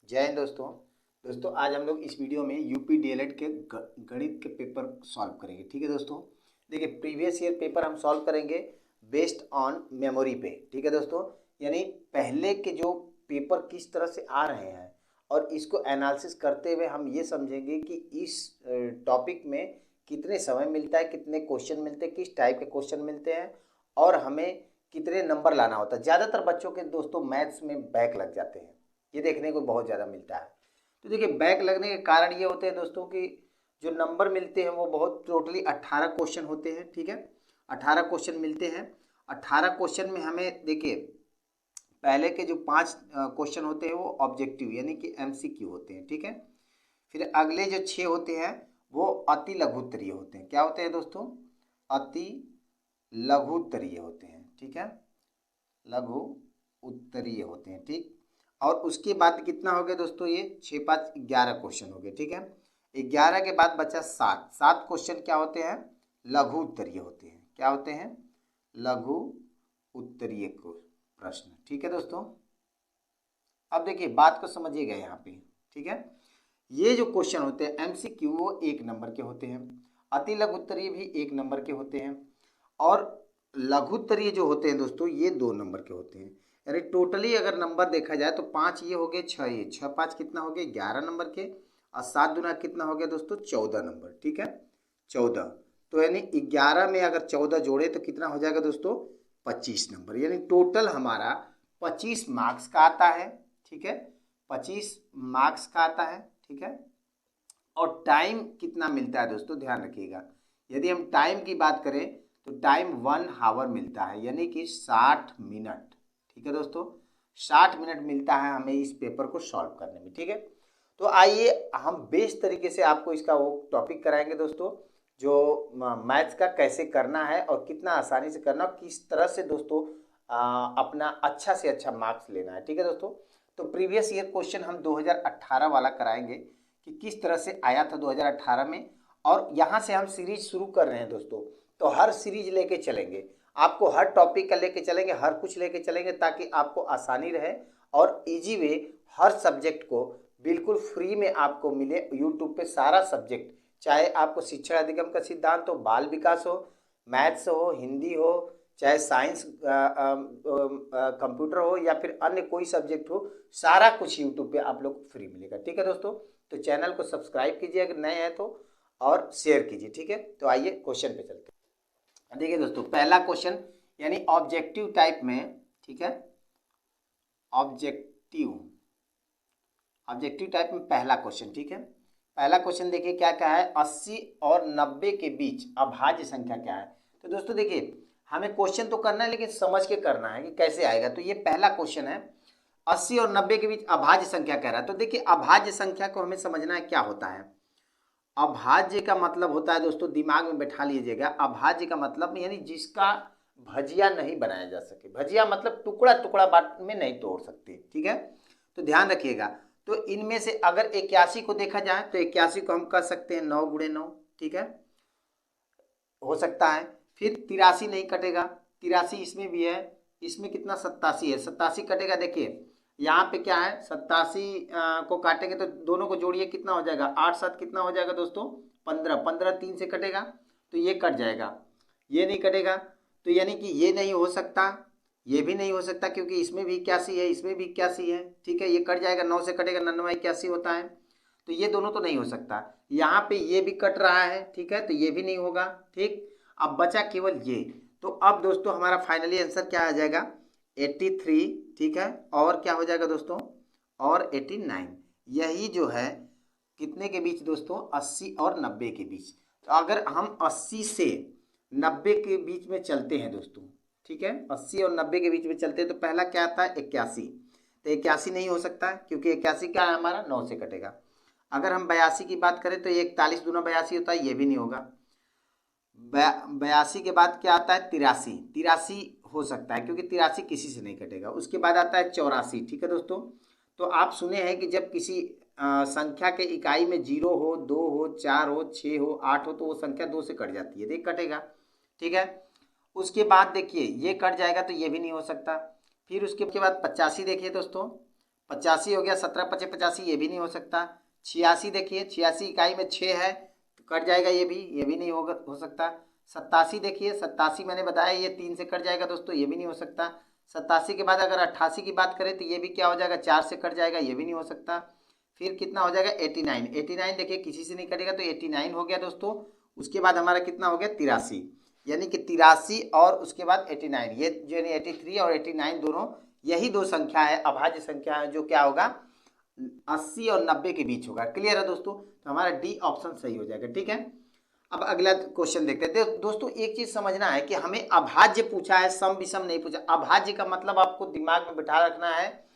जय हिंद दोस्तों आज हम लोग इस वीडियो में यूपी डीएलएड के गणित के पेपर सॉल्व करेंगे। ठीक है दोस्तों, देखिए प्रीवियस ईयर पेपर हम सॉल्व करेंगे बेस्ड ऑन मेमोरी पे। ठीक है दोस्तों, यानी पहले के जो पेपर किस तरह से आ रहे हैं और इसको एनालिसिस करते हुए हम ये समझेंगे कि इस टॉपिक में कितने समय मिलता है, कितने क्वेश्चन मिलते हैं, किस टाइप के क्वेश्चन मिलते हैं और हमें कितने नंबर लाना होता है। ज़्यादातर बच्चों के दोस्तों मैथ्स में बैक लग जाते हैं, ये देखने को बहुत ज़्यादा मिलता है। तो देखिए बैक लगने के कारण ये होते हैं दोस्तों कि जो नंबर मिलते हैं वो बहुत टोटली 18 क्वेश्चन होते हैं। ठीक है, 18 क्वेश्चन मिलते हैं। 18 क्वेश्चन में हमें देखिए पहले के जो 5 क्वेश्चन होते हैं वो ऑब्जेक्टिव यानी कि एमसीक्यू होते हैं। ठीक है, फिर अगले जो 6 होते हैं वो अति लघु उत्तरीय होते हैं। क्या होते हैं दोस्तों? अति लघु उत्तरीय होते हैं। ठीक है, लघु उत्तरीय होते हैं। ठीक, और उसके बाद कितना हो गया दोस्तों? ये 6 5 11 क्वेश्चन हो गए। ठीक है, 11 के बाद बचा 7 क्वेश्चन क्या होते हैं? लघु उत्तरीय होते हैं। क्या होते हैं? लघु उत्तरीय प्रश्न। ठीक है दोस्तों, अब देखिए बात को समझिएगा यहाँ पे। ठीक है, ये जो क्वेश्चन होते हैं एमसीक्यू वो 1 नंबर के होते हैं, अति लघु उत्तरीय भी 1 नंबर के होते हैं और लघु उत्तरीय जो होते हैं दोस्तों ये 2 नंबर के होते हैं। यानी टोटली अगर नंबर देखा जाए तो 5 ये हो गए, 6 ये, 6 5 कितना हो गए? 11 नंबर के, और 7 दूना कितना हो गया दोस्तों? 14 नंबर। ठीक है, 14। तो यानी 11 में अगर 14 जोड़े तो कितना हो जाएगा दोस्तों? 25 नंबर। यानी टोटल हमारा 25 मार्क्स का आता है। ठीक है, 25 मार्क्स का आता है। ठीक है, और टाइम कितना मिलता है दोस्तों? ध्यान रखिएगा, यदि हम टाइम की बात करें तो टाइम 1 आवर मिलता है, यानी कि 60 मिनट। ठीक है दोस्तों, 60 मिनट मिलता है हमें इस पेपर को सॉल्व करने में। ठीक है, तो आइए हम बेस्ट तरीके से आपको इसका वो टॉपिक कराएंगे दोस्तों, जो मैथ्स का कैसे करना है और कितना आसानी से करना, किस तरह से दोस्तों अपना अच्छा से अच्छा मार्क्स लेना है। ठीक है दोस्तों, तो प्रीवियस ईयर क्वेश्चन हम 2018 वाला कराएंगे कि किस तरह से आया था 2018 में, और यहाँ से हम सीरीज शुरू कर रहे हैं दोस्तों। तो हर सीरीज लेके चलेंगे, आपको हर टॉपिक का लेके चलेंगे, हर कुछ लेके चलेंगे ताकि आपको आसानी रहे और इजी वे हर सब्जेक्ट को बिल्कुल फ्री में आपको मिले। यूट्यूब पे सारा सब्जेक्ट, चाहे आपको शिक्षण अधिगम का सिद्धांत हो, बाल विकास हो, मैथ्स हो, हिंदी हो, चाहे साइंस कंप्यूटर हो या फिर अन्य कोई सब्जेक्ट हो, सारा कुछ यूट्यूब पे आप लोग फ्री मिलेगा। ठीक है दोस्तों, तो चैनल को सब्सक्राइब कीजिए अगर नए हैं तो, और शेयर कीजिए। ठीक है, तो आइए क्वेश्चन पे चलते हैं। देखिए दोस्तों पहला क्वेश्चन यानी ऑब्जेक्टिव टाइप में। ठीक है, ऑब्जेक्टिव टाइप में पहला क्वेश्चन। ठीक है, पहला क्वेश्चन देखिए क्या क्या है? 80 और 90 के बीच अभाज्य संख्या क्या है? तो दोस्तों देखिए हमें क्वेश्चन तो करना है लेकिन समझ के करना है कि कैसे आएगा। तो ये पहला क्वेश्चन है, 80 और 90 के बीच अभाज्य संख्या कह रहा है। तो देखिए अभाज्य संख्या को हमें समझना है क्या होता है। अभाज्य का मतलब होता है दोस्तों, दिमाग में बैठा लीजिएगा, अभाज्य का मतलब यानी जिसका भजिया नहीं बनाया जा सके। भजिया मतलब टुकड़ा टुकड़ा बाट में नहीं तोड़ सकते। ठीक है, तो ध्यान रखिएगा। तो इनमें से अगर 81 को देखा जाए तो 81 को हम कर सकते हैं 9 गुणे 9। ठीक है, हो सकता है। फिर 83 नहीं कटेगा, 83 इसमें भी है, इसमें कितना? 87 है, 87 कटेगा। देखिए यहाँ पे क्या है, 87 को काटेंगे तो दोनों को जोड़िए, कितना हो जाएगा? 8 7 कितना हो जाएगा दोस्तों? 15। 15 3 से कटेगा तो ये कट जाएगा, ये नहीं कटेगा। तो यानी कि ये नहीं हो सकता, ये भी नहीं हो सकता क्योंकि इसमें भी 81 है, इसमें भी 81 है। ठीक है, ये कट जाएगा, 9 से कटेगा, 99 81 होता है। तो ये दोनों तो नहीं हो सकता। यहाँ पे ये भी कट रहा है। ठीक है, तो ये भी नहीं होगा। ठीक, अब बचा केवल ये। तो अब दोस्तों हमारा फाइनली आंसर क्या आ जाएगा? 83। ठीक है, और क्या हो जाएगा दोस्तों? और 89। यही जो है कितने के बीच दोस्तों? 80 और 90 के बीच। तो अगर हम 80 से 90 के बीच में चलते हैं दोस्तों, ठीक है, 80 और 90 के बीच में चलते हैं तो पहला क्या आता है? 81। तो 81 नहीं हो सकता है क्योंकि 81 क्या है हमारा? 9 से कटेगा। अगर हम 82 की बात करें तो 41 दूना 82 होता है, ये भी नहीं होगा। 82 के बाद क्या आता है? 83। 83 हो सकता है क्योंकि 83 किसी से नहीं कटेगा। उसके बाद आता है 84। ठीक है दोस्तों, तो आप सुने हैं कि जब किसी संख्या के इकाई में 0 हो, 2 हो, 4 हो, 6 हो, 8 हो तो वो संख्या 2 से कट जाती है, देख कटेगा। ठीक है, उसके बाद देखिए ये कट जाएगा तो ये भी नहीं हो सकता। फिर उसके बाद 85 देखिए दोस्तों, 85 हो गया, 17 पचे 85, ये भी नहीं हो सकता। 86 देखिए, 86 इकाई में 6 है तो कट जाएगा, ये भी नहीं होगा, हो सकता। 87 देखिए, 87 मैंने बताया ये 3 से कट जाएगा दोस्तों, ये भी नहीं हो सकता। 87 के बाद अगर 88 की बात करें तो ये भी क्या हो जाएगा, 4 से कट जाएगा, ये भी नहीं हो सकता। फिर कितना हो जाएगा, 89, 89 देखिए किसी से नहीं कटेगा तो 89 हो गया दोस्तों। उसके बाद हमारा कितना हो गया, 83, यानी कि 83 और उसके बाद 89, ये जो है 83 और 89 दोनों यही दो संख्या है, अभाज्य संख्या है, जो क्या होगा 80 और 90 के बीच होगा। क्लियर है दोस्तों, तो हमारा डी ऑप्शन सही हो जाएगा। ठीक है, अब अगला क्वेश्चन देखते हैं। दोस्तों एक चीज समझना है कि हमें अभाज्य पूछा है, सम विषम नहीं पूछा। अभाज्य का मतलब आपको दिमाग में बिठा रखना है,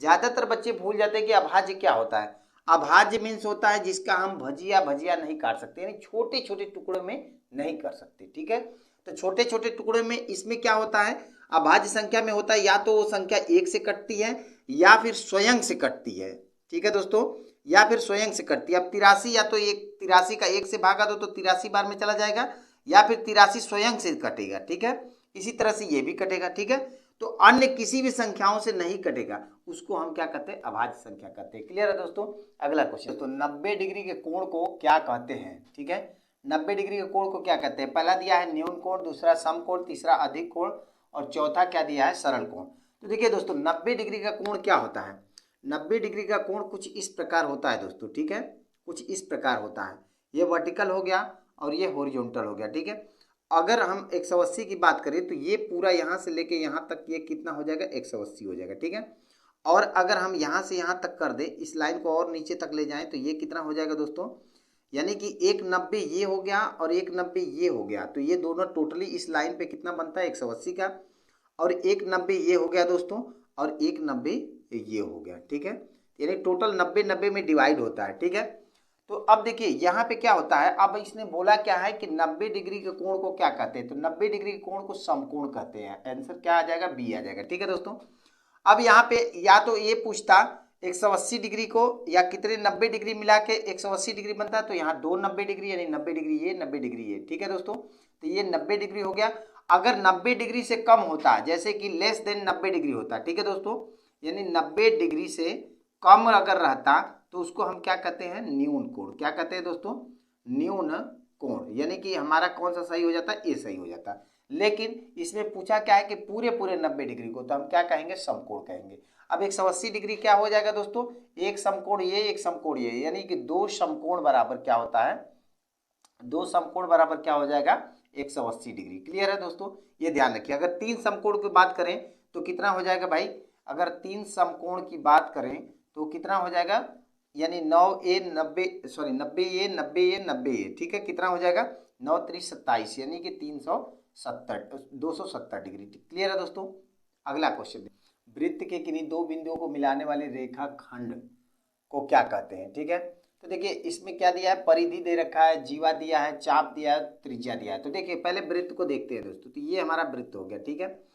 ज्यादातर बच्चे भूल जाते हैं कि अभाज्य क्या होता है। अभाज्य मीन्स होता है जिसका हम भजिया नहीं काट सकते, यानी छोटे छोटे टुकड़ों में नहीं कर सकते। ठीक है, तो छोटे छोटे टुकड़ों में इसमें क्या होता है, अभाज्य संख्या में होता है या तो वो संख्या एक से कटती है या फिर स्वयं से कटती है। ठीक है दोस्तों, या फिर स्वयं से कटती है। अब 83 या तो एक 83 का 1 से भागा दो तो 83 बार में चला जाएगा, या फिर 83 स्वयं से कटेगा। ठीक है, इसी तरह से ये भी कटेगा। ठीक है, तो अन्य किसी भी संख्याओं से नहीं कटेगा, उसको हम क्या कहते हैं, अभाज्य संख्या कहते हैं। क्लियर है दोस्तों। अगला क्वेश्चन, तो 90 डिग्री के कोण को क्या कहते हैं। ठीक है, 90 डिग्री के कोण को क्या कहते हैं। पहला दिया है न्यून कोण, दूसरा सम कोण, तीसरा अधिक कोण और चौथा क्या दिया है, सरल कोण। तो देखिए दोस्तों 90 डिग्री का कोण क्या होता है। 90 डिग्री का कोण कुछ इस प्रकार होता है दोस्तों। ठीक है, कुछ इस प्रकार होता है, ये वर्टिकल हो गया और ये हॉरिजॉन्टल हो गया। ठीक है, अगर हम 180 की बात करें तो ये पूरा यहाँ से लेके यहाँ तक ये कितना हो जाएगा, 180 हो जाएगा। ठीक है, और अगर हम यहाँ से यहाँ तक कर दें, इस लाइन को और नीचे तक ले जाएं तो ये कितना हो जाएगा दोस्तों, यानी कि 190 ये हो गया और 190 ये हो गया, तो ये दोनों टोटली इस लाइन पे कितना बनता है, 180 का। और 190 ये हो गया दोस्तों और 190 ये हो गया। ठीक है, यानी टोटल 90 में डिवाइड होता है। ठीक है, तो अब देखिए यहाँ पे क्या होता है, अब इसने बोला क्या है कि 90 डिग्री के कोण को क्या कहते हैं, तो 90 डिग्री के कोण को समकोण कहते हैं। आंसर क्या आ जाएगा, बी आ जाएगा। ठीक है दोस्तों, अब यहाँ पे या तो ये पूछता 180 डिग्री को या कितने 90 डिग्री मिला के 180 डिग्री बनता है, तो यहाँ 2 90 डिग्री यानी 90 डिग्री ये 90 डिग्री ये। ठीक है दोस्तों, तो ये 90 डिग्री हो गया। अगर 90 डिग्री से कम होता है, जैसे कि लेस देन 90 डिग्री होता है, ठीक है दोस्तों, यानी 90 डिग्री से कम अगर रहता तो उसको हम क्या कहते हैं, न्यून कोण। क्या कहते हैं दोस्तों, न्यून कोण, यानी कि हमारा कौन सा सही हो जाता है, ये सही हो जाता है। लेकिन इसमें पूछा क्या है कि पूरे 90 डिग्री को, तो हम क्या कहेंगे, समकोण कहेंगे। अब 180 डिग्री क्या हो जाएगा दोस्तों, एक समकोण ये एक समकोण ये, यानी कि दो समकोण बराबर क्या होता है, दो समकोण बराबर क्या हो जाएगा, 180 डिग्री। क्लियर है दोस्तों, ये ध्यान रखिए। अगर 3 समकोण की बात करें तो कितना हो जाएगा भाई, अगर 3 समकोण की बात करें तो कितना हो जाएगा, यानी 9a 90 sorry 90a 90a 90a। ठीक है, कितना हो जाएगा, 9 3 27, यानी कि 270 डिग्री। क्लियर है दोस्तों। अगला क्वेश्चन, वृत्त के किन्हीं दो बिंदुओं को मिलाने वाले रेखाखंड को क्या कहते हैं। ठीक है, तो देखिए इसमें क्या दिया है, परिधि दे रखा है, जीवा दिया है, चाप दिया है, त्रिज्या दिया है। तो देखिए पहले वृत्त को देखते हैं दोस्तों, तो ये हमारा वृत्त हो गया। ठीक है,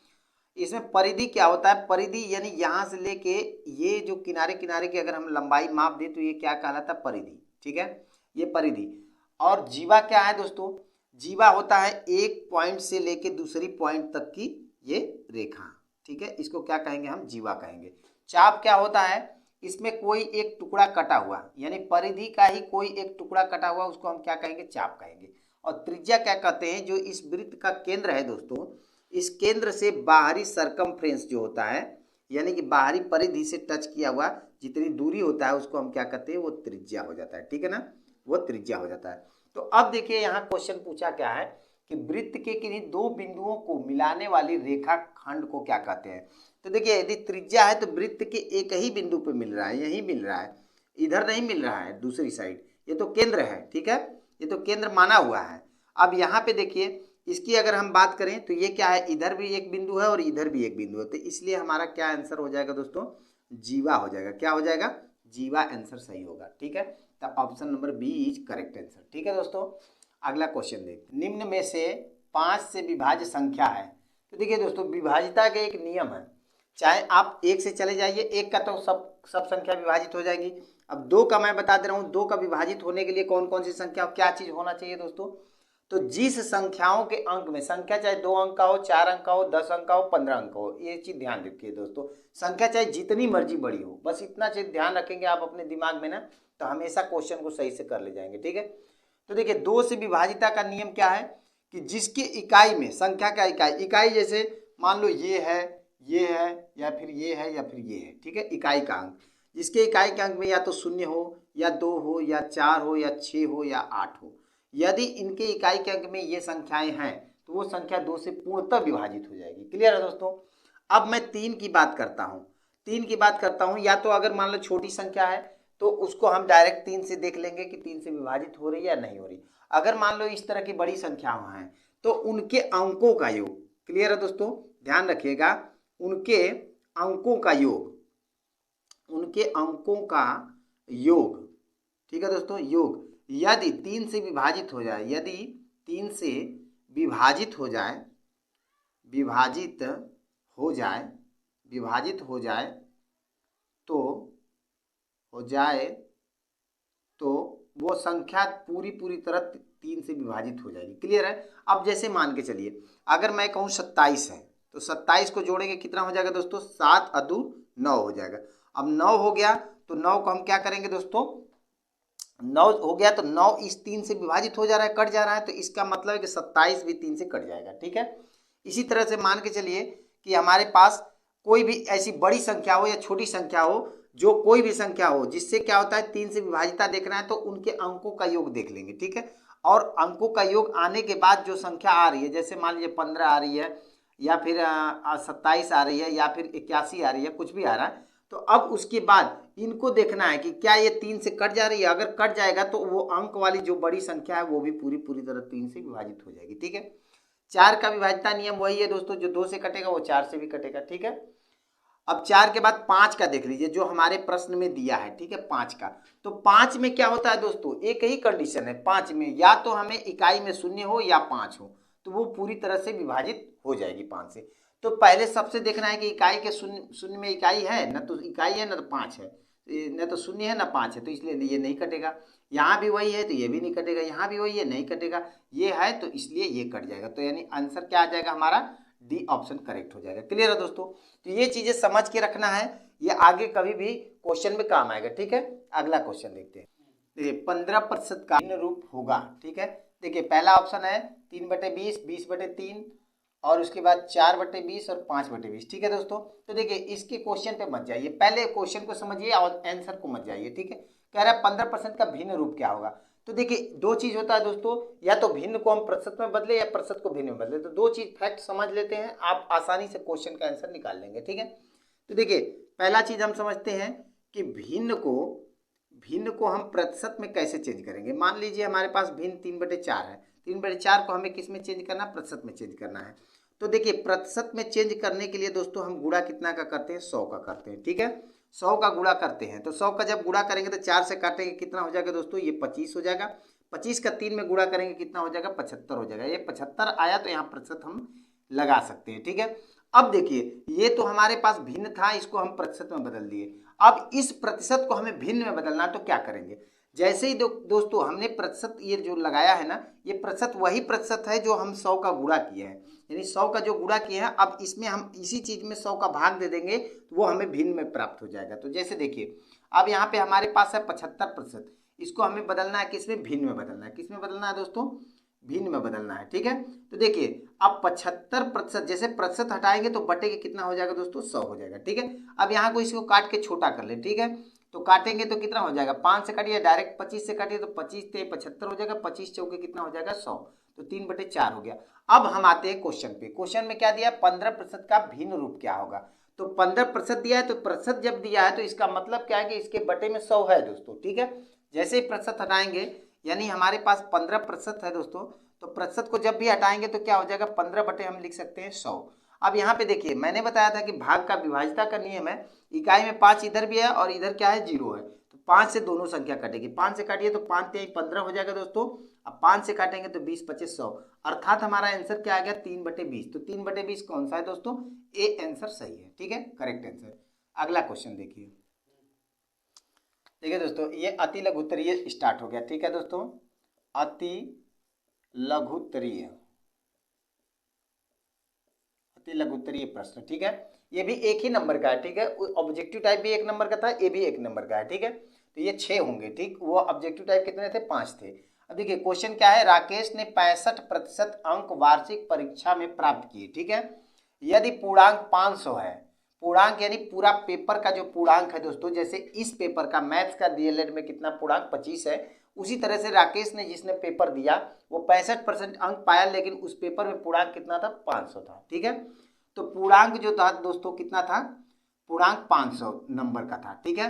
इसमें परिधि क्या होता है, परिधि यानी यहाँ से लेके ये जो किनारे किनारे की अगर हम लंबाई माप दें तो ये क्या कहलाता है, परिधि। ठीक है, ये परिधि। और जीवा क्या है दोस्तों, जीवा होता है एक पॉइंट से लेके दूसरी पॉइंट तक की ये रेखा। ठीक है, इसको क्या कहेंगे, हम जीवा कहेंगे। चाप क्या होता है, इसमें कोई एक टुकड़ा कटा हुआ, यानी परिधि का ही कोई एक टुकड़ा कटा हुआ, उसको हम क्या कहेंगे, चाप कहेंगे। और त्रिज्या क्या कहते हैं, जो इस वृत्त का केंद्र है दोस्तों, इस केंद्र से बाहरी सरकमफ्रेंस जो होता है, यानी कि बाहरी परिधि से टच किया हुआ जितनी दूरी होता है उसको हम क्या कहते हैं, वो त्रिज्या हो जाता है। ठीक है ना, वो त्रिज्या हो जाता है। तो अब देखिए यहाँ क्वेश्चन पूछा क्या है कि वृत्त के किन्हीं दो बिंदुओं को मिलाने वाली रेखा खंड को क्या कहते हैं। तो देखिए यदि त्रिज्या है तो वृत्त के एक ही बिंदु पे मिल रहा है, यही मिल रहा है, इधर नहीं मिल रहा है दूसरी साइड, ये तो केंद्र है। ठीक है, ये तो केंद्र माना हुआ है। अब यहाँ पे देखिए इसकी अगर हम बात करें तो ये क्या है, इधर भी एक बिंदु है और इधर भी एक बिंदु है, तो इसलिए हमारा क्या आंसर हो जाएगा दोस्तों, जीवा हो जाएगा। क्या हो जाएगा, जीवा आंसर सही होगा। ठीक है, तो option number B is correct answer. ठीक है दोस्तों, अगला क्वेश्चन देखते, निम्न में से 5 से विभाज्य संख्या है। तो देखिए दोस्तों विभाज्यता का एक नियम है, चाहे आप 1 से चले जाइए, 1 का तो सब संख्या विभाजित हो जाएगी। अब 2 का मैं बता दे रहा हूँ, 2 का विभाजित होने के लिए कौन कौन सी संख्या क्या चीज होना चाहिए दोस्तों, तो जिस संख्याओं के अंक में, संख्या चाहे 2 अंक का हो, 4 अंक का हो, 10 अंक का हो, 15 अंक का हो, ये चीज ध्यान रखिए दोस्तों, संख्या चाहे जितनी मर्जी बड़ी हो, बस इतना चीज ध्यान रखेंगे आप अपने दिमाग में ना, तो हमेशा क्वेश्चन को सही से कर ले जाएंगे। ठीक है, तो देखिए 2 से विभाजिता का नियम क्या है कि जिसके इकाई में, संख्या का इकाई जैसे मान लो ये है या फिर ये है या फिर ये है, ठीक है, इकाई का अंक, जिसके इकाई के अंक में या तो 0 हो या 2 हो या 4 हो या 6 हो या 8 हो, यदि इनके इकाई के अंक में ये संख्याएं हैं तो वो संख्या 2 से पूर्णतः विभाजित हो जाएगी। क्लियर है दोस्तों। अब मैं 3 की बात करता हूँ, 3 की बात करता हूँ, या तो अगर मान लो छोटी संख्या है तो उसको हम डायरेक्ट 3 से देख लेंगे कि 3 से विभाजित हो रही है या नहीं हो रही। अगर मान लो इस तरह की बड़ी संख्याएं हैं तो उनके अंकों का योग, क्लियर है दोस्तों, ध्यान रखिएगा, उनके अंकों का योग, उनके अंकों का योग, ठीक है दोस्तों, योग यदि 3 से विभाजित हो जाए, यदि 3 से विभाजित हो जाए, विभाजित हो जाए, विभाजित हो जाए तो वो संख्या पूरी तरह 3 से विभाजित हो जाएगी। क्लियर है। अब जैसे मान के चलिए अगर मैं कहूँ 27 है तो 27 को जोड़ेंगे कितना हो जाएगा दोस्तों, 7 अदू 9 हो जाएगा। अब 9 हो गया तो 9 को हम क्या करेंगे दोस्तों, 9 हो गया तो 9 इस 3 से विभाजित हो जा रहा है, कट जा रहा है, तो इसका मतलब है कि 27 भी 3 से कट जाएगा। ठीक है, इसी तरह से मान के चलिए कि हमारे पास कोई भी ऐसी बड़ी संख्या हो या छोटी संख्या हो, जो कोई भी संख्या हो जिससे क्या होता है 3 से विभाजिता देखना है तो उनके अंकों का योग देख लेंगे। ठीक है, और अंकों का योग आने के बाद जो संख्या आ रही है, जैसे मान लीजिए 15 आ रही है या फिर 27 आ रही है या फिर 81 आ रही है, कुछ भी आ रहा है, तो अब उसके बाद इनको देखना है कि क्या ये 3 से कट जा रही है। अगर कट जाएगा तो वो अंक वाली जो बड़ी संख्या है वो भी पूरी तरह 3 से विभाजित हो जाएगी। ठीक है, 4 का विभाजिता नियम वही है दोस्तों, जो 2 से कटेगा वो 4 से भी कटेगा। ठीक है, अब 4 के बाद 5 का देख लीजिए जो हमारे प्रश्न में दिया है। ठीक है, 5 का, तो 5 में क्या होता है दोस्तों, एक ही कंडीशन है 5 में, या तो हमें इकाई में 0 हो या 5 हो, तो वो पूरी तरह से विभाजित हो जाएगी 5 से। तो पहले सबसे देखना है कि इकाई के शून्य में इकाई है ना, तो इकाई है ना, तो 5 है, न तो 0 है ना 5 है, तो इसलिए ये नहीं कटेगा। यहाँ भी वही है तो ये भी नहीं कटेगा, यहाँ भी वही है नहीं कटेगा, ये है तो इसलिए ये कट जाएगा। तो यानी आंसर क्या आ जाएगा हमारा, डी ऑप्शन करेक्ट हो जाएगा। क्लियर है दोस्तों, तो ये चीजें समझ के रखना है, ये आगे कभी भी क्वेश्चन में काम आएगा। ठीक है, अगला क्वेश्चन देखते हैं। देखिए 15% का भिन्न रूप होगा। ठीक है, देखिए पहला ऑप्शन है 3/20, 20/3 और उसके बाद 4/20 और 5/20। ठीक है दोस्तों, तो देखिए इसके क्वेश्चन पे मत जाइए, पहले क्वेश्चन को समझिए और आंसर को मत जाइए। ठीक है, कह रहा है 15% का भिन्न रूप क्या होगा। तो देखिए दो चीज होता है दोस्तों, या तो भिन्न को हम प्रतिशत में बदले या प्रतिशत को भिन्न में बदले। तो दो चीज फैक्ट समझ लेते हैं, आप आसानी से क्वेश्चन का आंसर निकाल लेंगे। ठीक है, तो देखिए पहला चीज हम समझते हैं कि भिन्न को हम प्रतिशत में कैसे चेंज करेंगे। मान लीजिए हमारे पास भिन्न 3/4 है, 3/4 को हमें किस में चेंज करना है, प्रतिशत में चेंज करना है। तो देखिए प्रतिशत में चेंज करने के लिए दोस्तों हम गुणा कितना का करते हैं, 100 का करते हैं। ठीक है, 100 का गुणा करते हैं, तो 100 का जब गुणा करेंगे तो 4 से काटेंगे कितना हो जाएगा दोस्तों, ये 25 हो जाएगा। 25 का 3 में गुणा करेंगे कितना हो जाएगा, 75 हो जाएगा। ये 75 आया तो यहाँ प्रतिशत हम लगा सकते हैं। ठीक है, अब देखिए ये तो हमारे पास भिन्न था, इसको हम प्रतिशत में बदल दिए। अब इस प्रतिशत को हमें भिन्न में बदलना, तो क्या करेंगे, जैसे ही दोस्तों हमने प्रतिशत ये जो लगाया है ना, ये प्रतिशत वही प्रतिशत है जो हम 100 का गुणा किए हैं, यानी 100 का जो गुणा किए हैं, अब इसमें हम इसी चीज में 100 का भाग दे देंगे तो वो हमें भिन्न में प्राप्त हो जाएगा। तो जैसे देखिए अब यहाँ पे हमारे पास है 75%, इसको हमें बदलना है किसमें, भिन्न में बदलना है। किसमें बदलना है दोस्तों, भिन्न में बदलना है। ठीक है, तो देखिए अब 75%, जैसे प्रतिशत हटाएंगे तो बटे के कितना हो जाएगा दोस्तों, 100 हो जाएगा। ठीक है, अब यहाँ को इसको काट के छोटा कर ले। ठीक है, तो काटेंगे तो कितना हो जाएगा, 5 से काटिए, डायरेक्ट 25 से काटिए तो 25 से 75 हो जाएगा, 25 चौके कितना हो जाएगा, 100, तो 3/4 हो गया। अब हम आते हैं क्वेश्चन पे। क्वेश्चन में क्या दिया, 15% का भिन्न रूप क्या होगा। तो 15% दिया है, तो प्रतिशत जब दिया है तो इसका मतलब क्या है कि इसके बटे में 100 है दोस्तों। ठीक है, जैसे ही प्रतिशत हटाएंगे, यानी हमारे पास 15% है दोस्तों, तो प्रतिशत को जब भी हटाएंगे तो क्या हो जाएगा, 15 बटे हम लिख सकते हैं 100। अब यहाँ पे देखिए मैंने बताया था कि भाग का विभाजिता का नियम है, इकाई में 5 इधर भी है और इधर क्या है, 0 है, तो 5 से दोनों संख्या कटेगी। 5 से काटिए तो 5 3 15 हो जाएगा दोस्तों। अब 5 से काटेंगे तो 20 25 100, अर्थात हमारा आंसर क्या आ गया, 3/20। तो 3/20 कौन सा है दोस्तों, ए आंसर सही है। ठीक है, करेक्ट आंसर। अगला क्वेश्चन देखिए। देखिए दोस्तों ये अति लघुत्तरीय स्टार्ट हो गया। ठीक है दोस्तों, अति लघुत्तरीय, अति लघुत्तरीय प्रश्न, ठीक है। ये भी एक ही नंबर का है, ठीक है। ऑब्जेक्टिव टाइप भी एक नंबर का था, ये भी एक नंबर का है, ठीक है। तो ये 6 होंगे, ठीक। वो ऑब्जेक्टिव टाइप कितने थे? 5 थे। अब देखिए क्वेश्चन क्या है, राकेश ने 65% अंक वार्षिक परीक्षा में प्राप्त किए, ठीक है। यदि पूर्णांक 500 है, पूर्णांक यानी पूरा पेपर का जो पूर्णांक है दोस्तों, जैसे इस पेपर का मैथ्स का डीएलएड में कितना पूर्णांक 25 है, उसी तरह से राकेश ने जिसने पेपर दिया वो 65% अंक पाया, लेकिन उस पेपर में पूर्णांक कितना था? 500 था, ठीक है। तो पूर्णांक जो था दोस्तों कितना था? पूर्णांक 500 नंबर का था, ठीक है।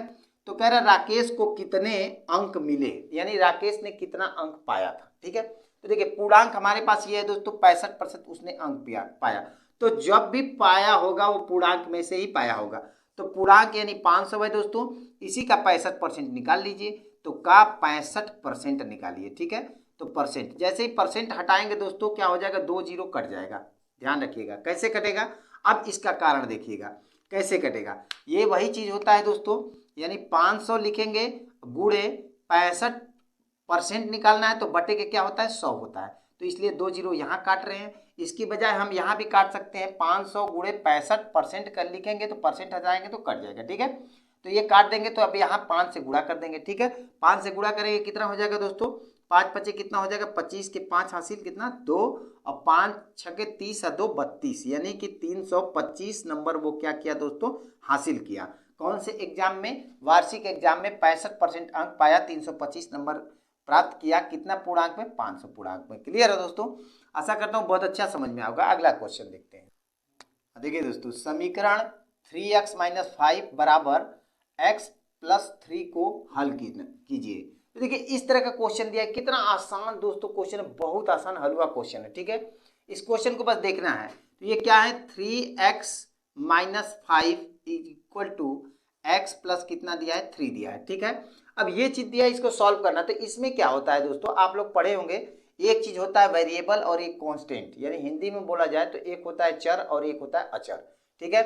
तो कह रहा राकेश को कितने अंक मिले, यानी राकेश ने कितना अंक पाया था, ठीक है। तो देखिए पूर्णांक हमारे पास ये है दोस्तों, 65% उसने अंक पाया। तो जब भी पाया होगा वो पूर्णांक में से ही पाया होगा। तो पूर्णांक यानी 500 है दोस्तों, इसी का 65% निकाल लीजिए। तो का 65% निकालिए, ठीक है। तो परसेंट, जैसे ही परसेंट हटाएंगे दोस्तों क्या हो जाएगा? 2 जीरो कट जाएगा, ध्यान रखिएगा। कैसे कटेगा? अब इसका कारण देखिएगा कैसे कटेगा। ये वही चीज होता है दोस्तों, यानी 500 लिखेंगे गुणे 65% निकालना है, तो बटे के क्या होता है? 100 होता है। तो इसलिए 2 जीरो यहाँ काट रहे हैं, इसकी बजाय हम यहाँ भी काट सकते हैं। 500 गुणे 65% कर लिखेंगे तो परसेंट हटाएंगे तो कट जाएगा, ठीक है। तो ये काट देंगे, तो अब यहाँ 5 से गुणा कर देंगे, ठीक है। 5 से गुणा करेंगे कितना हो जाएगा दोस्तों? 5 पचे कितना हो जाएगा? 25 के 5 हासिल कितना? 2, और 5 छके 30 और 2 32, यानी कि 325 नंबर वो क्या किया दोस्तों? हासिल किया। कौन से एग्जाम में? वार्षिक एग्जाम में 65% अंक पाया, 325 नंबर प्राप्त किया। कितना पूर्णांक में? 500 पूर्णांक में। क्लियर है दोस्तों? आशा करता हूँ बहुत अच्छा समझ में आएगा। अगला क्वेश्चन देखते हैं। देखिए दोस्तों, समीकरण 3x - 5 बराबर x + 3 को हल कीजिए। तो देखिए इस तरह का क्वेश्चन दिया है, कितना आसान दोस्तों क्वेश्चन है, बहुत आसान हलवा क्वेश्चन है, ठीक है। इस क्वेश्चन को बस देखना है। तो ये क्या है? 3x - 5 = x प्लस कितना दिया है? 3 दिया है, ठीक है। अब ये चीज दिया है, इसको सॉल्व करना। तो इसमें क्या होता है दोस्तों, आप लोग पढ़े होंगे, एक चीज होता है वेरिएबल और एक कांस्टेंट, यानी हिंदी में बोला जाए तो एक होता है चर और एक होता है अचर, ठीक है।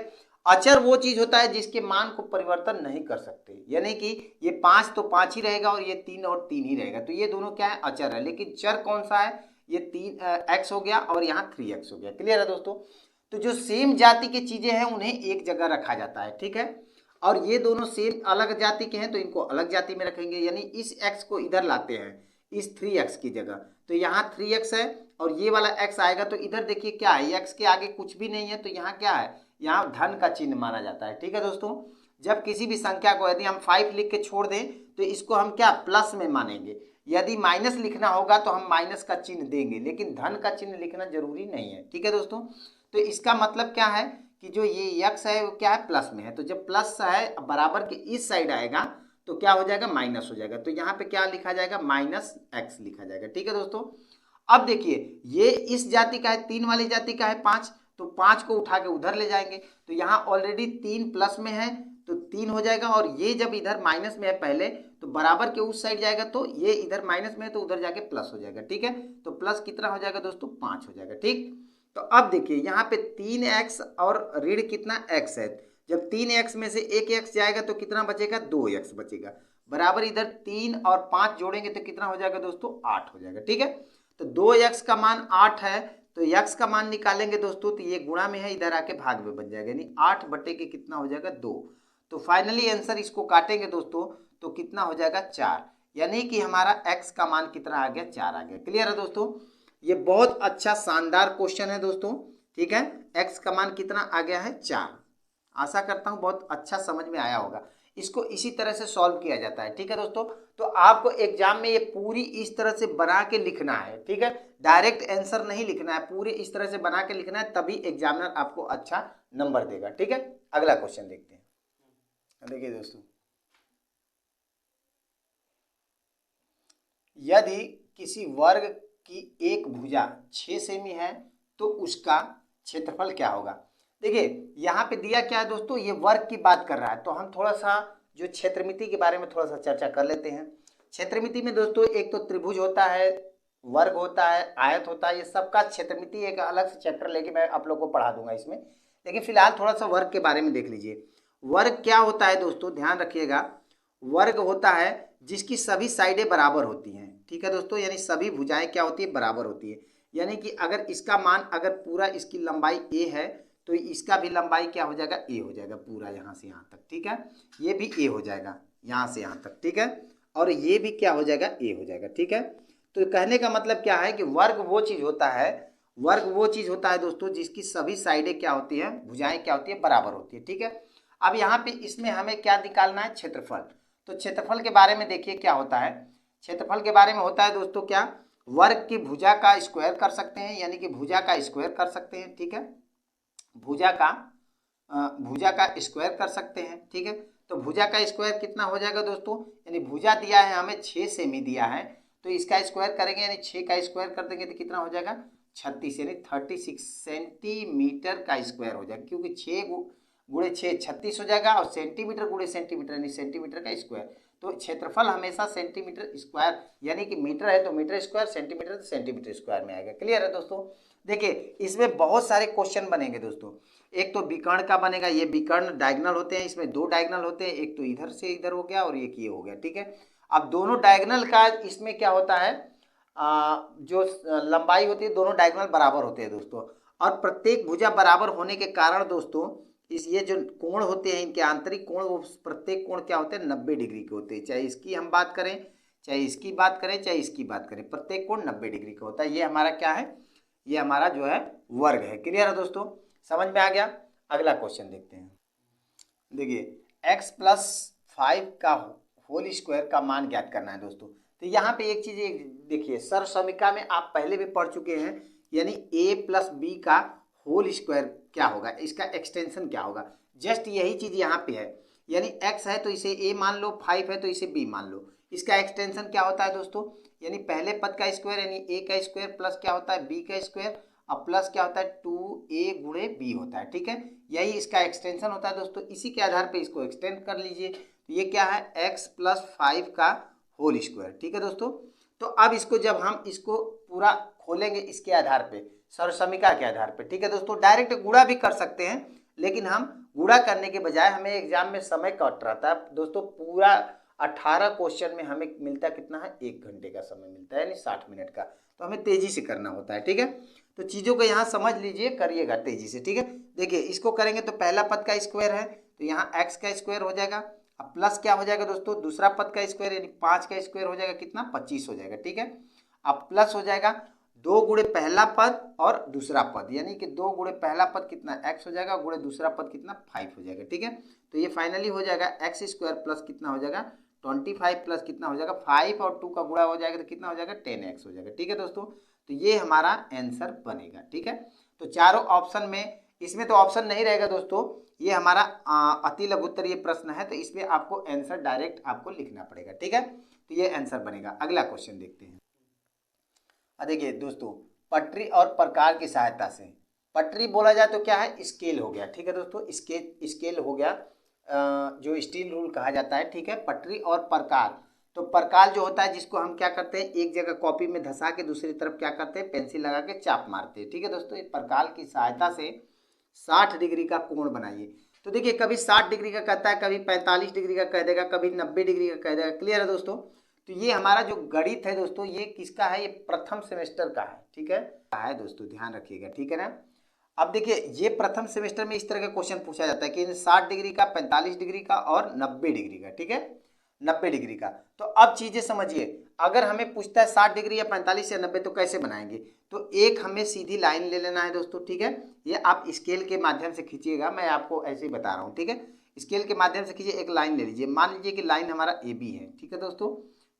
अचर वो चीज होता है जिसके मान को परिवर्तन नहीं कर सकते, यानी कि ये 5 तो 5 ही रहेगा और ये 3 और 3 ही रहेगा, तो ये दोनों क्या है? अचर है। लेकिन चर कौन सा है? ये 3x हो गया और यहाँ 3x हो गया। क्लियर है दोस्तों? तो जो सेम जाति की चीजें हैं उन्हें एक जगह रखा जाता है, ठीक है। और ये दोनों सेम अलग जाति के हैं तो इनको अलग जाति में रखेंगे, यानी इस x को इधर लाते हैं इस 3x की जगह। तो यहाँ 3x है और ये वाला x आएगा, तो इधर देखिए क्या है? x के आगे कुछ भी नहीं है, तो यहाँ क्या है? यहाँ धन का चिन्ह माना जाता है, ठीक है दोस्तों। जब किसी भी संख्या को यदि हम 5 लिख के छोड़ दें तो इसको हम क्या? प्लस में मानेंगे। यदि माइनस लिखना होगा तो हम माइनस का चिन्ह देंगे, लेकिन धन का चिन्ह लिखना जरूरी नहीं है, ठीक है दोस्तों। तो इसका मतलब क्या है कि जो ये x है वो क्या है? प्लस में है। तो जब प्लस है बराबर के इस साइड आएगा तो क्या हो जाएगा? माइनस हो जाएगा। तो यहाँ पे क्या लिखा जाएगा? -x लिखा जाएगा, ठीक है दोस्तों। अब देखिए ये इस जाति का है, 3 वाली जाति का है 5, तो 5 को उठा के उधर ले जाएंगे, तो यहाँ ऑलरेडी 3 प्लस में है तो 3 हो जाएगा, और ये जब इधर माइनस में है पहले तो बराबर के उस साइड जाएगा, तो ये इधर माइनस में है तो उधर जाके प्लस हो जाएगा, ठीक है। तो प्लस कितना हो जाएगा दोस्तों? 5 हो जाएगा, ठीक। तो अब देखिए यहाँ पे 3x और ऋण कितना? x है। जब 3x में से एक x जाएगा तो कितना बचेगा? 2x बचेगा, बराबर इधर 3 और 5 जोड़ेंगे तो कितना हो जाएगा दोस्तों? 8 हो जाएगा, ठीक है। तो 2x का मान 8 है, तो x का मान निकालेंगे दोस्तों, तो ये गुणा में है, इधर आके भाग में बन जाएगा, यानी 8 बटे के कितना हो जाएगा? 2। तो फाइनली आंसर इसको काटेंगे दोस्तों तो कितना हो जाएगा? 4, यानी कि हमारा x का मान कितना आ गया? 4 आ गया। क्लियर है दोस्तों? ये बहुत अच्छा शानदार क्वेश्चन है दोस्तों, ठीक है। x का मान कितना आ गया है? 4। आशा करता हूँ बहुत अच्छा समझ में आया होगा। इसको इसी तरह से सॉल्व किया जाता है, ठीक है दोस्तों। तो आपको एग्जाम में ये पूरी इस तरह से बना के लिखना है, ठीक है। डायरेक्ट आंसर नहीं लिखना है, पूरे इस तरह से बना के लिखना है, तभी एग्जामिनर आपको अच्छा नंबर देगा, ठीक है। अगला क्वेश्चन देखते हैं। देखिए दोस्तों, यदि किसी वर्ग की एक भुजा 6 सेमी है तो उसका क्षेत्रफल क्या होगा? देखिए यहाँ पे दिया क्या है दोस्तों? ये वर्ग की बात कर रहा है, तो हम थोड़ा सा जो क्षेत्रमिति के बारे में थोड़ा सा चर्चा कर लेते हैं। क्षेत्रमिति में दोस्तों एक तो त्रिभुज होता है, वर्ग होता है, आयत होता है, ये सबका क्षेत्रमिति एक अलग से चैप्टर लेके मैं आप लोग को पढ़ा दूंगा इसमें। लेकिन फिलहाल थोड़ा सा वर्ग के बारे में देख लीजिए। वर्ग क्या होता है दोस्तों? ध्यान रखिएगा, वर्ग होता है जिसकी सभी साइडें बराबर होती हैं, ठीक है दोस्तों, यानी सभी भुजाएं क्या होती है, बराबर होती है। यानी कि अगर इसका मान, अगर पूरा इसकी लंबाई a है तो इसका भी लंबाई क्या हो जाएगा, a हो जाएगा, पूरा यहाँ से यहाँ तक, ठीक है, ये भी a हो जाएगा यहाँ से यहाँ तक, ठीक है, और ये भी क्या हो जाएगा, a हो जाएगा, ठीक है। तो कहने का मतलब क्या है कि वर्ग वो चीज़ होता है, वर्ग वो चीज़ होता है दोस्तों जिसकी सभी साइडें क्या होती है, भुजाएं क्या होती है, बराबर होती है, ठीक है। अब यहाँ पे इसमें हमें क्या निकालना है, क्षेत्रफल। तो क्षेत्रफल के बारे में देखिए क्या होता है, क्षेत्रफल के बारे में होता है दोस्तों क्या, वर्ग की भुजा का स्क्वायर कर सकते हैं, यानी कि भुजा का स्क्वायर कर सकते हैं, ठीक है, भुजा का स्क्वायर कर सकते हैं, ठीक है। तो भुजा का स्क्वायर कितना हो जाएगा दोस्तों, यानी भुजा दिया है हमें 6 सेमी दिया है, तो इसका स्क्वायर करेंगे यानी 6 का स्क्वायर कर देंगे तो कितना हो जाएगा, 36, यानी 36 सेंटीमीटर का स्क्वायर हो जाएगा, क्योंकि 6 गुणे 6 36 हो जाएगा, और सेंटीमीटर गुणे सेंटीमीटर यानी सेंटीमीटर का स्क्वायर। तो क्षेत्रफल हमेशा सेंटीमीटर स्क्वायर, यानी कि मीटर है तो मीटर स्क्वायर, सेंटीमीटर तो सेंटीमीटर स्क्वायर में आएगा। क्लियर है दोस्तों। देखिए इसमें बहुत सारे क्वेश्चन बनेंगे दोस्तों। एक तो विकर्ण का बनेगा, ये विकर्ण डायगोनल होते हैं, इसमें 2 डायगोनल होते हैं, एक तो इधर से इधर हो गया और एक ये हो गया, ठीक है। अब दोनों डायगोनल का इसमें क्या होता है, जो लंबाई होती है दोनों डायगोनल बराबर होते हैं दोस्तों, और प्रत्येक भुजा बराबर होने के कारण दोस्तों इस ये जो कोण होते हैं इनके आंतरिक कोण, वो प्रत्येक कोण क्या होते हैं, 90 डिग्री के होते हैं। चाहे इसकी हम बात करें, चाहे इसकी बात करें, चाहे इसकी बात करें, प्रत्येक कोण 90 डिग्री का होता है। ये हमारा क्या है, ये हमारा जो है वर्ग है। क्लियर है दोस्तों, समझ में आ गया। अगला क्वेश्चन देखते हैं। देखिए x+5 का होल स्क्वायर का मान ज्ञात करना है दोस्तों। तो यहाँ पे एक चीज देखिए, सर्वसमीका में आप पहले भी पढ़ चुके हैं, यानी a+b का होल स्क्वायर क्या होगा, इसका एक्सटेंशन क्या होगा, जस्ट यही चीज यहाँ पे है। यानी x है तो इसे a मान लो, 5 है तो इसे b मान लो। इसका एक्सटेंशन क्या होता है दोस्तों, यानी पहले पद का स्क्वायर यानी a का स्क्वायर प्लस क्या होता है b का स्क्वायर, अब प्लस क्या होता है 2a गुणे b होता है, ठीक है। यही इसका एक्सटेंशन होता है दोस्तों। इसी के आधार पे इसको एक्सटेंड कर लीजिए। तो ये क्या है, x+5 का होल स्क्वायर, ठीक है दोस्तों। तो अब इसको जब हम इसको पूरा खोलेंगे इसके आधार पे, सर्वसमीका के आधार पे, ठीक है दोस्तों। डायरेक्ट गुणा भी कर सकते हैं, लेकिन हम गुणा करने के बजाय, हमें एग्जाम में समय कट रहता है दोस्तों, पूरा 18 क्वेश्चन में हमें मिलता कितना है, 1 घंटे का समय मिलता है, यानी 60 मिनट का। तो हमें तेजी से करना होता है, ठीक है। तो चीज़ों को यहाँ समझ लीजिए, करिएगा तेजी से, ठीक है। देखिए इसको करेंगे तो पहला पद का स्क्वायर है तो यहाँ x का स्क्वायर हो जाएगा, अब प्लस क्या हो जाएगा दोस्तों, दूसरा पद का स्क्वायर यानी 5 का स्क्वायर हो जाएगा, कितना 25 हो जाएगा, ठीक है। अब प्लस हो जाएगा 2 गुणे पहला पद और दूसरा पद, यानी कि 2 गुणे पहला पद कितना x हो जाएगा, गुणे दूसरा पद कितना 5 हो जाएगा, ठीक है। तो ये फाइनली हो जाएगा x² प्लस कितना हो जाएगा 25 प्लस कितना हो जाएगा 5 और 2 का गुणा हो जाएगा तो कितना हो जाएगा 10x हो जाएगा, ठीक है दोस्तों। तो ये हमारा आंसर बनेगा, ठीक है। तो चारों ऑप्शन में, इसमें तो ऑप्शन नहीं रहेगा दोस्तों, ये हमारा अति लघुत्तरीय प्रश्न है, तो इसमें आपको आंसर डायरेक्ट आपको लिखना पड़ेगा, ठीक है। तो ये आंसर बनेगा। अगला क्वेश्चन देखते हैं। देखिए दोस्तों, पटरी और प्रकार की सहायता से, पटरी बोला जाए तो क्या है, स्केल हो गया, ठीक है दोस्तों, स्केल हो गया, जो स्टील रूल कहा जाता है, ठीक है। पटरी और प्रकार, तो प्रकार जो होता है जिसको हम क्या करते हैं, एक जगह कॉपी में धंसा के दूसरी तरफ क्या करते हैं, पेंसिल लगा के चाप मारते हैं, ठीक है दोस्तों। इस प्रकार की सहायता से 60 डिग्री का कोण बनाइए। तो देखिए कभी 60 डिग्री का कहता है, कभी 45 डिग्री का कह देगा, कभी 90 डिग्री का कह देगा। क्लियर है दोस्तों। तो ये हमारा जो गणित है दोस्तों, ये किसका है, ये प्रथम सेमेस्टर का है, ठीक है दोस्तों, ध्यान रखिएगा, ठीक है ना। अब देखिए ये प्रथम सेमेस्टर में इस तरह का क्वेश्चन पूछा जाता है कि 60 डिग्री का, 45 डिग्री का और 90 डिग्री का, ठीक है, 90 डिग्री का। तो अब चीजें समझिए, अगर हमें पूछता है 60 डिग्री या 45 या 90 तो कैसे बनाएंगे। तो एक हमें सीधी लाइन ले लेना है दोस्तों, ठीक है। ये आप स्केल के माध्यम से खींचिएगा, मैं आपको ऐसे ही बता रहा हूँ, ठीक है। स्केल के माध्यम से खींचिए, एक लाइन ले लीजिए, मान लीजिए कि लाइन हमारा AB है, ठीक है दोस्तों,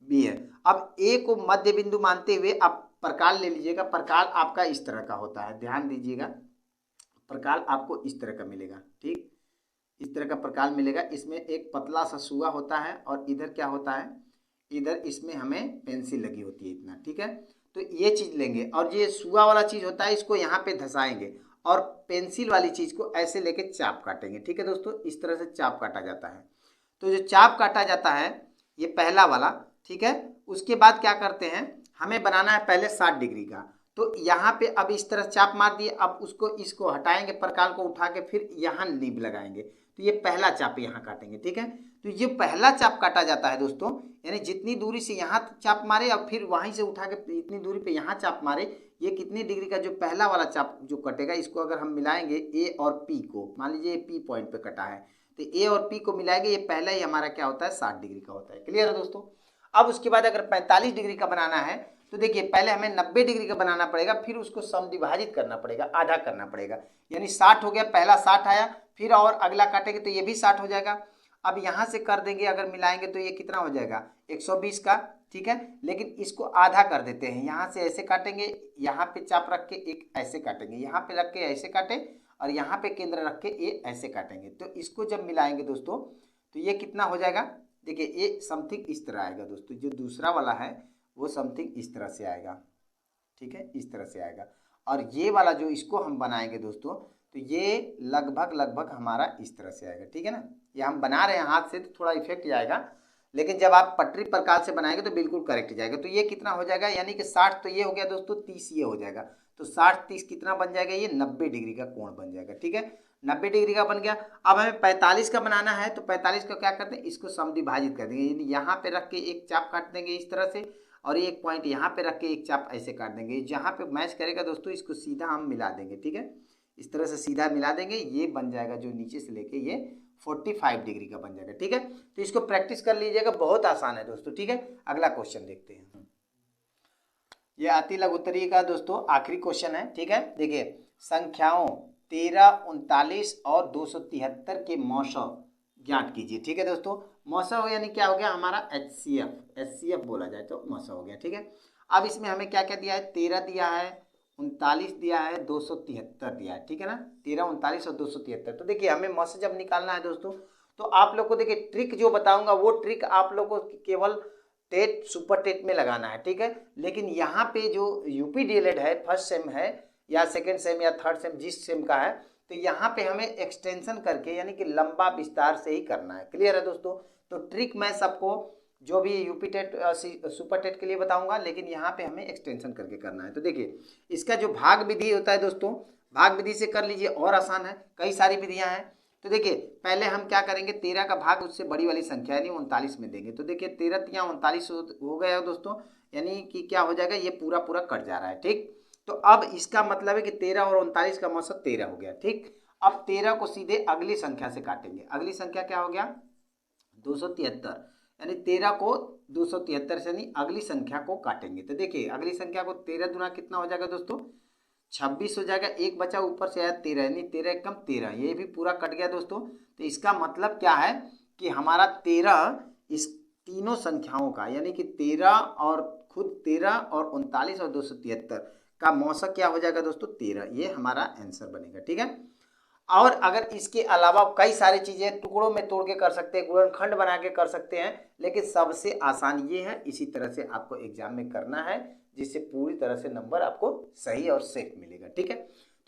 B है। अब A को मध्य बिंदु मानते हुए आप प्रकार ले लीजिएगा। प्रकार आपका इस तरह का होता है, ध्यान दीजिएगा, प्रकार आपको इस तरह का मिलेगा, ठीक, इस तरह का प्रकार मिलेगा। इसमें एक पतला सा सुआ होता है और इधर क्या होता है, इधर इसमें हमें पेंसिल लगी होती है इतना, ठीक है। तो ये चीज लेंगे और ये सुआ वाला चीज होता है, इसको यहाँ पे धंसाएंगे और पेंसिल वाली चीज को ऐसे लेके चाप काटेंगे, ठीक है दोस्तों। इस तरह से चाप काटा जाता है। तो जो चाप काटा जाता है ये पहला वाला, ठीक है। उसके बाद क्या करते हैं, हमें बनाना है पहले 60 डिग्री का। तो यहाँ पे अब इस तरह चाप मार दिए, अब इसको हटाएंगे, प्रकार को उठा के फिर यहाँ नीब लगाएंगे। तो ये पहला चाप यहाँ काटेंगे, ठीक है। तो ये पहला चाप काटा जाता है दोस्तों, यानी जितनी दूरी से यहाँ चाप मारे और फिर वहीं से उठा के इतनी दूरी पे यहाँ चाप मारे, ये कितनी डिग्री का जो पहला वाला चाप जो कटेगा, इसको अगर हम मिलाएंगे ए और पी को, मान लीजिए पी पॉइंट पे कटा है, तो ए और पी को मिलाएंगे, ये पहला ही हमारा क्या होता है 60 डिग्री का होता है। क्लियर है दोस्तों। अब उसके बाद अगर 45 डिग्री का बनाना है तो देखिए पहले हमें 90 डिग्री का बनाना पड़ेगा, फिर उसको समविभाजित करना पड़ेगा, आधा करना पड़ेगा, यानी 60 हो गया, पहला 60 आया, फिर और अगला काटेंगे तो ये भी 60 हो जाएगा। अब यहाँ से कर देंगे, अगर मिलाएंगे तो ये कितना हो जाएगा 120 का, ठीक है। लेकिन इसको आधा कर देते हैं, यहाँ से ऐसे काटेंगे, यहाँ पे चाप रख के एक ऐसे काटेंगे, यहाँ पे रख के ऐसे काटे और यहाँ पे केंद्र रख के ये ऐसे काटेंगे। तो इसको जब मिलाएंगे दोस्तों तो ये कितना हो जाएगा, देखिए ये समथिंग इस तरह आएगा दोस्तों, जो दूसरा वाला है वो समथिंग इस तरह से आएगा, ठीक है, इस तरह से आएगा। और ये वाला जो इसको हम बनाएंगे दोस्तों तो ये लगभग हमारा इस तरह से आएगा, ठीक है ना। ये हम बना रहे हैं हाथ से तो थोड़ा इफेक्ट जाएगा, लेकिन जब आप पटरी प्रकार से बनाएंगे तो बिल्कुल करेक्ट जाएगा। तो ये कितना हो जाएगा, यानी कि 60 तो ये हो गया दोस्तों, 30 ये हो जाएगा, तो 60-30 कितना बन जाएगा, ये 90 डिग्री का कोण बन जाएगा, ठीक है, 90 डिग्री का बन गया। अब हमें 45 का बनाना है तो 45 का क्या करते हैं, इसको समविभाजित कर देंगे, यानी यहाँ पे रख के एक चाप काट देंगे इस तरह से, और एक पॉइंट यहाँ पे रख के एक चाप ऐसे काट देंगे, जहाँ पे मैच करेगा दोस्तों इसको सीधा हम मिला देंगे, ठीक है, इस तरह से सीधा मिला देंगे, ये बन जाएगा जो नीचे से लेके ये 45 डिग्री का बन जाएगा, ठीक है। तो इसको प्रैक्टिस कर लीजिएगा, बहुत आसान है दोस्तों, ठीक है। अगला क्वेश्चन देखते हैं, ये अति लघुत्तरीय का दोस्तों आखिरी क्वेश्चन है, ठीक है। देखिए संख्याओं 13, 39 और 273 के मौसम ज्ञात कीजिए, ठीक है दोस्तों। मौसम यानी क्या हो गया हमारा HCF बोला जाए तो मौसम हो गया, ठीक है। अब इसमें हमें क्या क्या दिया है, 13 दिया है, 39 दिया है, 273 दिया है, ठीक है ना, 13, 39 और 273। तो देखिए हमें मौसम जब निकालना है दोस्तों तो आप लोग को देखिए ट्रिक जो बताऊंगा वो ट्रिक आप लोग को केवल टेट सुपर टेट में लगाना है, ठीक है। लेकिन यहाँ पे जो यूपी डीएलएड है, फर्स्ट सेम है या सेकेंड सेम या थर्ड सेम, जिस सेम का है, तो यहाँ पे हमें एक्सटेंशन करके यानी कि लंबा विस्तार से ही करना है। क्लियर है दोस्तों। तो ट्रिक मैं सबको जो भी यूपी टेट सुपर टेट के लिए बताऊंगा, लेकिन यहाँ पे हमें एक्सटेंशन करके करना है। तो देखिए इसका जो भाग विधि होता है दोस्तों, भाग विधि से कर लीजिए, और आसान है, कई सारी विधियां हैं। तो देखिए पहले हम क्या करेंगे, 13 का भाग उससे बड़ी वाली संख्या यानी 39 में देंगे। तो देखिए 13 या 39 हो गया दोस्तों, यानी कि क्या हो जाएगा, ये पूरा पूरा कट जा रहा है, ठीक। तो अब इसका मतलब है कि 13 और 39 का मौसम 13 हो गया, ठीक। अब 13 को सीधे अगली संख्या से काटेंगे, अगली संख्या क्या हो गया 273, यानी 13 को 273 से यानी अगली संख्या को काटेंगे। तो देखिए अगली संख्या को 13 दुना कितना हो जाएगा दोस्तों 26 हो जाएगा, एक बचा ऊपर से आया 13, यानी 13 एकम 13, ये भी पूरा कट गया दोस्तों। तो इसका मतलब क्या है कि हमारा 13 इस तीनों संख्याओं का यानी कि 13 और खुद 13 और 39 और 273 का मौसम क्या हो जाएगा दोस्तों 13, ये हमारा आंसर बनेगा, ठीक है। और अगर इसके अलावा कई सारी चीज़ें टुकड़ों में तोड़ के कर सकते हैं, गुणनखंड बना के कर सकते हैं, लेकिन सबसे आसान ये है, इसी तरह से आपको एग्जाम में करना है, जिससे पूरी तरह से नंबर आपको सही और सेफ मिलेगा, ठीक है।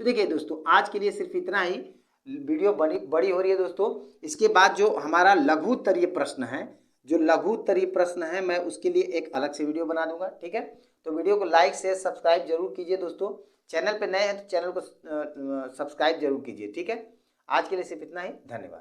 तो देखिए दोस्तों आज के लिए सिर्फ इतना ही, वीडियो बड़ी हो रही है दोस्तों। इसके बाद जो हमारा लघु उत्तरीय प्रश्न है, जो लघु उत्तरीय प्रश्न है, मैं उसके लिए एक अलग से वीडियो बना दूंगा, ठीक है। तो वीडियो को लाइक शेयर सब्सक्राइब जरूर कीजिए दोस्तों। चैनल पे नए हैं तो चैनल को सब्सक्राइब जरूर कीजिए, ठीक है। आज के लिए सिर्फ इतना ही, धन्यवाद।